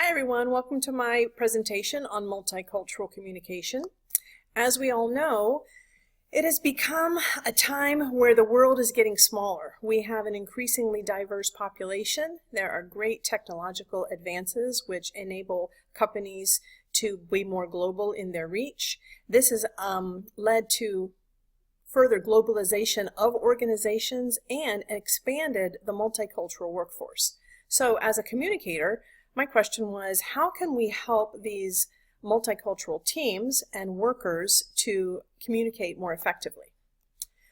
Hi everyone, welcome to my presentation on multicultural communication. As we all know, it has become a time where the world is getting smaller. We have an increasingly diverse population. There are great technological advances which enable companies to be more global in their reach. This has led to further globalization of organizations and expanded the multicultural workforce. So as a communicator, my question was, how can we help these multicultural teams and workers to communicate more effectively?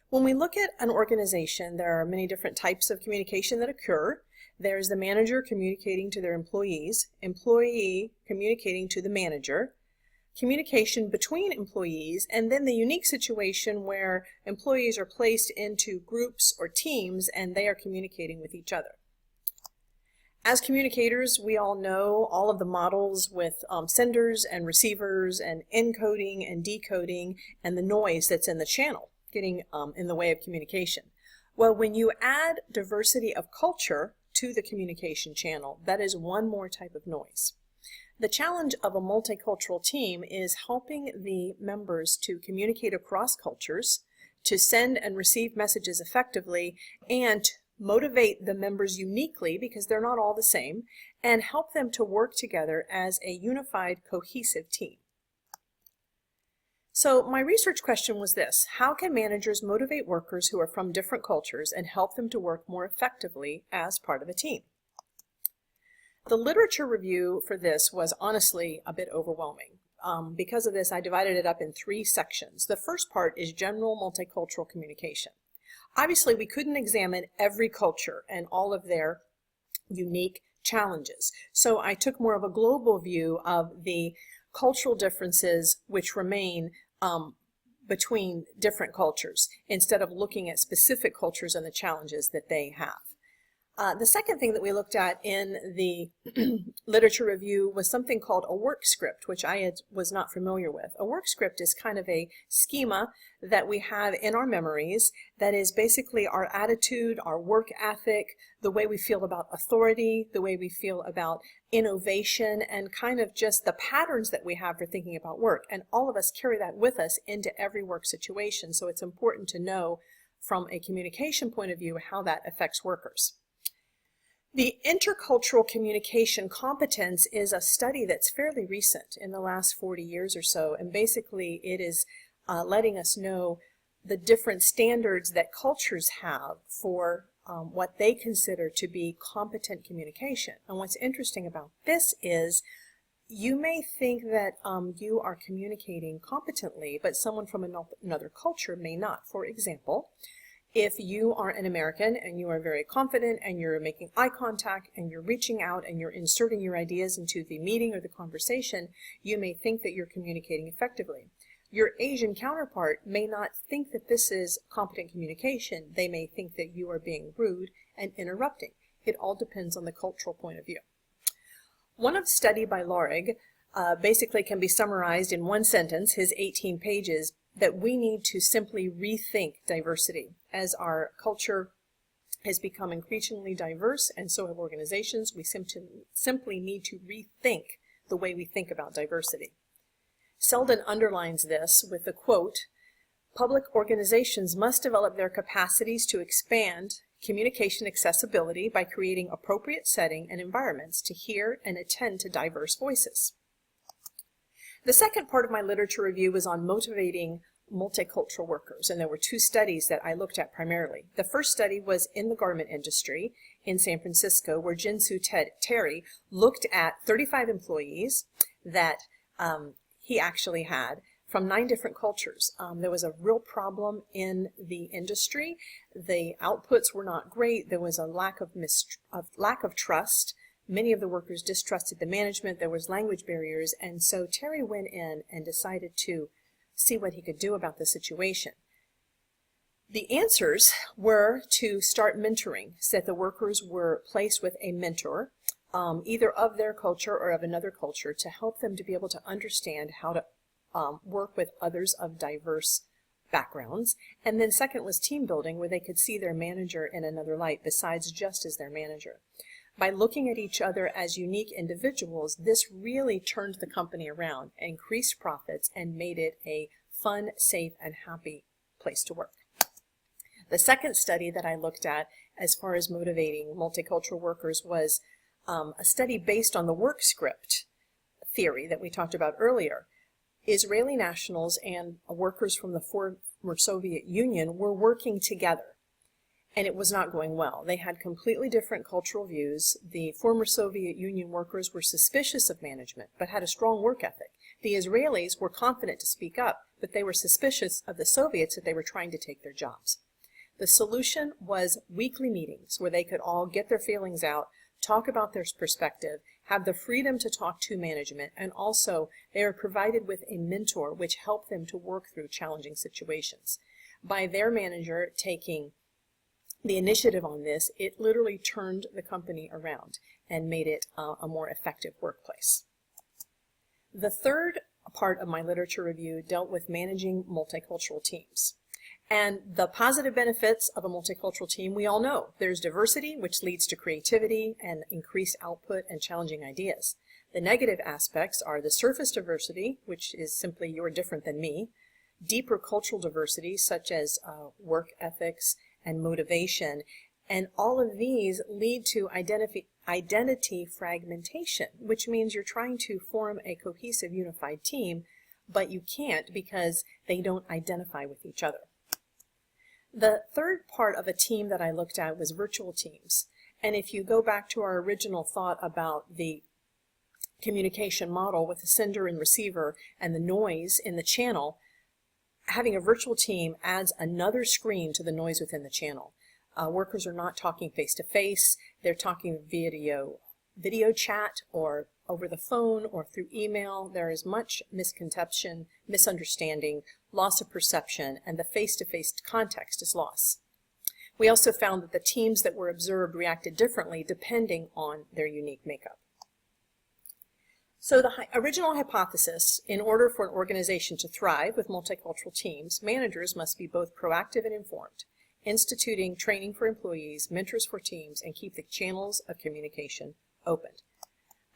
When we look at an organization, there are many different types of communication that occur. There's the manager communicating to their employees, employee communicating to the manager, communication between employees, and then the unique situation where employees are placed into groups or teams and they are communicating with each other. As communicators, we all know all of the models with senders and receivers and encoding and decoding and the noise that's in the channel getting in the way of communication. Well, when you add diversity of culture to the communication channel, that is one more type of noise. The challenge of a multicultural team is helping the members to communicate across cultures, to send and receive messages effectively, and motivate the members uniquely because they're not all the same, and help them to work together as a unified, cohesive team. So my research question was this: how can managers motivate workers who are from different cultures and help them to work more effectively as part of a team? The literature review for this was honestly a bit overwhelming. Because of this, I divided it up in 3 sections. The first part is general multicultural communication. Obviously, we couldn't examine every culture and all of their unique challenges. So I took more of a global view of the cultural differences which remain between different cultures instead of looking at specific cultures and the challenges that they have. The second thing that we looked at in the literature review was something called a work script, which I was not familiar with. A work script is kind of a schema that we have in our memories that is basically our attitude, our work ethic, the way we feel about authority, the way we feel about innovation, and kind of just the patterns that we have for thinking about work. And all of us carry that with us into every work situation, so it's important to know from a communication point of view how that affects workers. The intercultural communication competence is a study that's fairly recent in the last 40 years or so, and basically it is letting us know the different standards that cultures have for what they consider to be competent communication. And what's interesting about this is you may think that you are communicating competently, but someone from another culture may not. For example, if you are an American and you are very confident and you're making eye contact and you're reaching out and you're inserting your ideas into the meeting or the conversation, you may think that you're communicating effectively. Your Asian counterpart may not think that this is competent communication. They may think that you are being rude and interrupting. It all depends on the cultural point of view. One study by Lorig basically can be summarized in one sentence, his 18 pages, that we need to simply rethink diversity. As our culture has become increasingly diverse, and so have organizations, we simply need to rethink the way we think about diversity. Selden underlines this with the quote, "Public organizations must develop their capacities to expand communication accessibility by creating appropriate setting and environments to hear and attend to diverse voices." The second part of my literature review was on motivating multicultural workers, and there were 2 studies that I looked at primarily. The first study was in the garment industry in San Francisco, where Jinsu Terry looked at 35 employees that he actually had from 9 different cultures. There was a real problem in the industry. The outputs were not great. There was a lack of trust. Many of the workers distrusted the management. There was language barriers, and so Terry went in and decided to see what he could do about the situation. The answers were to start mentoring, so that the workers were placed with a mentor, either of their culture or of another culture, to help them to be able to understand how to work with others of diverse backgrounds. And then second was team building, where they could see their manager in another light besides just as their manager. By looking at each other as unique individuals, this really turned the company around, increased profits, and made it a fun, safe, and happy place to work. The second study that I looked at as far as motivating multicultural workers was a study based on the work script theory that we talked about earlier. Israeli nationals and workers from the former Soviet Union were working together, and it was not going well. They had completely different cultural views. The former Soviet Union workers were suspicious of management, but had a strong work ethic. The Israelis were confident to speak up, but they were suspicious of the Soviets that they were trying to take their jobs. The solution was weekly meetings where they could all get their feelings out, talk about their perspective, have the freedom to talk to management, and also they are provided with a mentor which helped them to work through challenging situations. By their manager taking the initiative on this, it literally turned the company around and made it a more effective workplace. The third part of my literature review dealt with managing multicultural teams. And the positive benefits of a multicultural team, we all know. There's diversity, which leads to creativity and increased output and challenging ideas. The negative aspects are the surface diversity, which is simply you're different than me, deeper cultural diversity, such as work ethics and motivation, and all of these lead to identity fragmentation, which means you're trying to form a cohesive, unified team, but you can't because they don't identify with each other. The third part of a team that I looked at was virtual teams. And if you go back to our original thought about the communication model with the sender and receiver and the noise in the channel, having a virtual team adds another screen to the noise within the channel. Workers are not talking face-to-face. They're talking video chat or over the phone or through email. There is much misconception, misunderstanding, loss of perception, and the face-to-face context is lost. We also found that the teams that were observed reacted differently depending on their unique makeup. So the original hypothesis, in order for an organization to thrive with multicultural teams, managers must be both proactive and informed, instituting training for employees, mentors for teams, and keep the channels of communication open.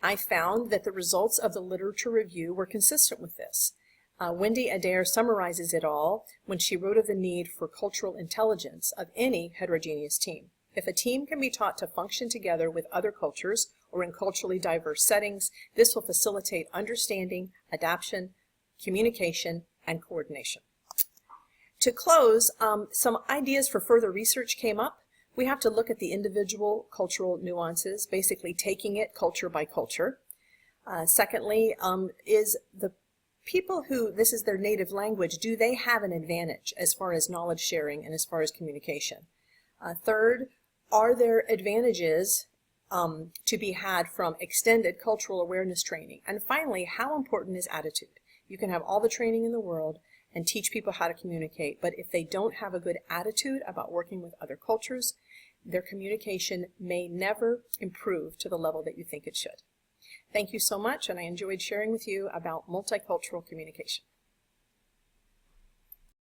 I found that the results of the literature review were consistent with this. Wendy Adair summarizes it all when she wrote of the need for cultural intelligence of any heterogeneous team. If a team can be taught to function together with other cultures or in culturally diverse settings, this will facilitate understanding, adaptation, communication, and coordination. To close, some ideas for further research came up. We have to look at the individual cultural nuances, basically taking it culture by culture. Secondly, is the people who this is their native language, do they have an advantage as far as knowledge sharing and as far as communication? Third, are there advantages to be had from extended cultural awareness training? And finally, how important is attitude? You can have all the training in the world and teach people how to communicate, but if they don't have a good attitude about working with other cultures, their communication may never improve to the level that you think it should. Thank you so much, and I enjoyed sharing with you about multicultural communication.